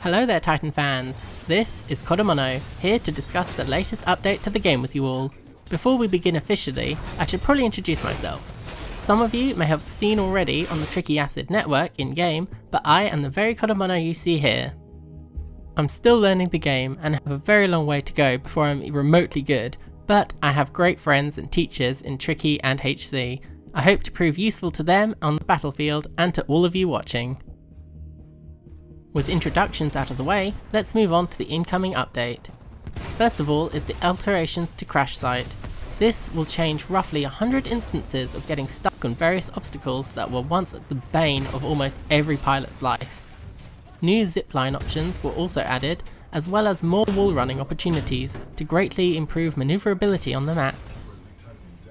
Hello there Titan fans, this is Kodomono, here to discuss the latest update to the game with you all. Before we begin officially, I should probably introduce myself. Some of you may have seen already on the Tricky Acid network in-game, but I am the very Kodomono you see here. I'm still learning the game and have a very long way to go before I'm remotely good, but I have great friends and teachers in Tricky and HC. I hope to prove useful to them on the battlefield and to all of you watching. With introductions out of the way, let's move on to the incoming update. First of all is the alterations to Crash Site. This will change roughly 100 instances of getting stuck on various obstacles that were once the bane of almost every pilot's life. New zipline options were also added, as well as more wall running opportunities to greatly improve maneuverability on the map.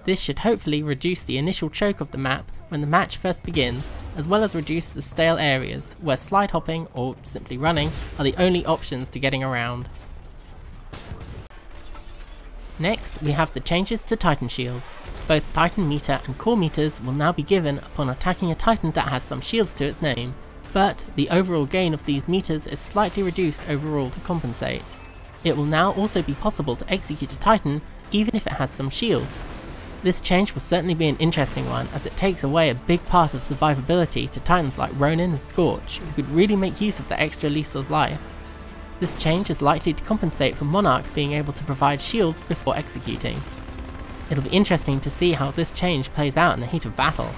This should hopefully reduce the initial choke of the map when the match first begins, as well as reduce the stale areas where slide hopping or simply running are the only options to getting around. Next, we have the changes to Titan shields. Both Titan meter and core meters will now be given upon attacking a Titan that has some shields to its name, but the overall gain of these meters is slightly reduced overall to compensate. It will now also be possible to execute a Titan even if it has some shields. This change will certainly be an interesting one, as it takes away a big part of survivability to Titans like Ronin and Scorch, who could really make use of the extra lethal life. This change is likely to compensate for Monarch being able to provide shields before executing. It'll be interesting to see how this change plays out in the heat of battle.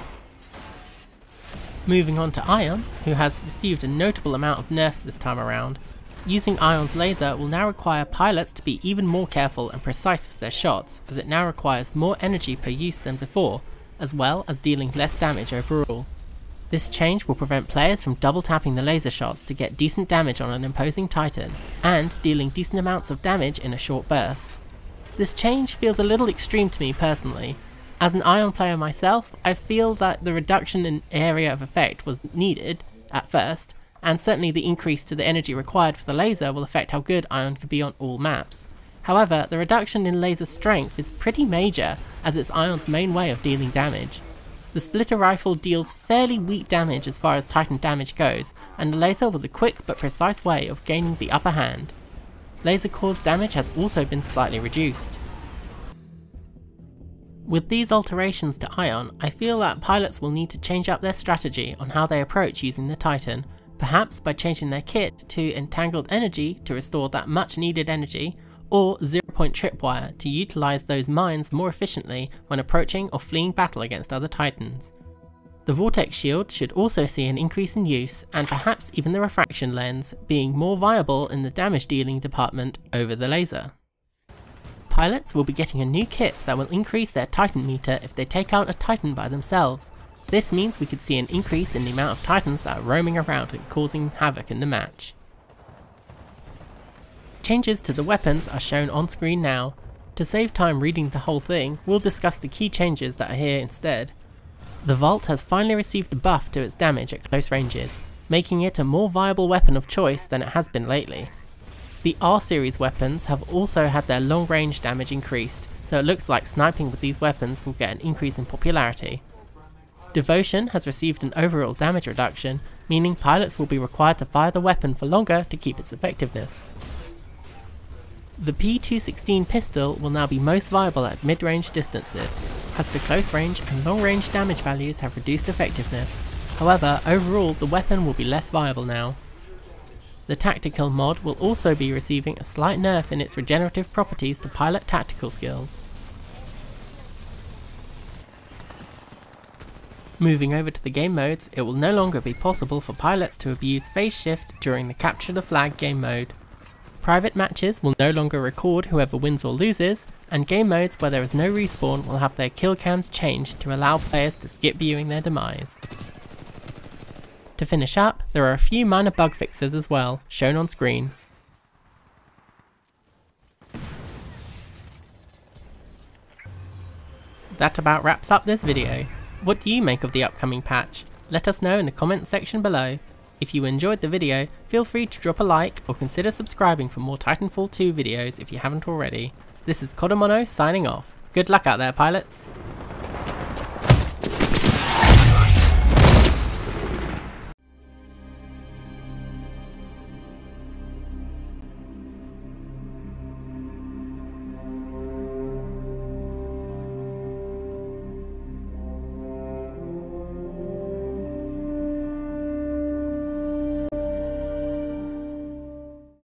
Moving on to Ion, who has received a notable amount of nerfs this time around. Using Ion's laser will now require pilots to be even more careful and precise with their shots, as it now requires more energy per use than before, as well as dealing less damage overall. This change will prevent players from double tapping the laser shots to get decent damage on an imposing Titan, and dealing decent amounts of damage in a short burst. This change feels a little extreme to me personally. As an Ion player myself, I feel that the reduction in area of effect was needed at first, and certainly the increase to the energy required for the laser will affect how good Ion could be on all maps. However, the reduction in laser strength is pretty major, as it's Ion's main way of dealing damage. The splitter rifle deals fairly weak damage as far as Titan damage goes, and the laser was a quick but precise way of gaining the upper hand. Laser core's damage has also been slightly reduced. With these alterations to Ion, I feel that pilots will need to change up their strategy on how they approach using the Titan, perhaps by changing their kit to entangled energy to restore that much needed energy, or 0-point tripwire to utilise those mines more efficiently when approaching or fleeing battle against other Titans. The Vortex Shield should also see an increase in use, and perhaps even the refraction lens being more viable in the damage dealing department over the laser. Pilots will be getting a new kit that will increase their Titan meter if they take out a Titan by themselves. This means we could see an increase in the amount of Titans that are roaming around and causing havoc in the match. Changes to the weapons are shown on screen now. To save time reading the whole thing, we'll discuss the key changes that are here instead. The Vault has finally received a buff to its damage at close ranges, making it a more viable weapon of choice than it has been lately. The R-series weapons have also had their long range damage increased, so it looks like sniping with these weapons will get an increase in popularity. Devotion has received an overall damage reduction, meaning pilots will be required to fire the weapon for longer to keep its effectiveness. The P216 pistol will now be most viable at mid-range distances, as the close range and long range damage values have reduced effectiveness. However, overall the weapon will be less viable now. The Tactical mod will also be receiving a slight nerf in its regenerative properties to pilot tactical skills. Moving over to the game modes, it will no longer be possible for pilots to abuse phase shift during the Capture the Flag game mode. Private matches will no longer record whoever wins or loses, and game modes where there is no respawn will have their kill cams changed to allow players to skip viewing their demise. To finish up, there are a few minor bug fixes as well, shown on screen. That about wraps up this video. What do you make of the upcoming patch? Let us know in the comment section below. If you enjoyed the video, feel free to drop a like or consider subscribing for more Titanfall 2 videos if you haven't already. This is Kodomono signing off. Good luck out there, pilots!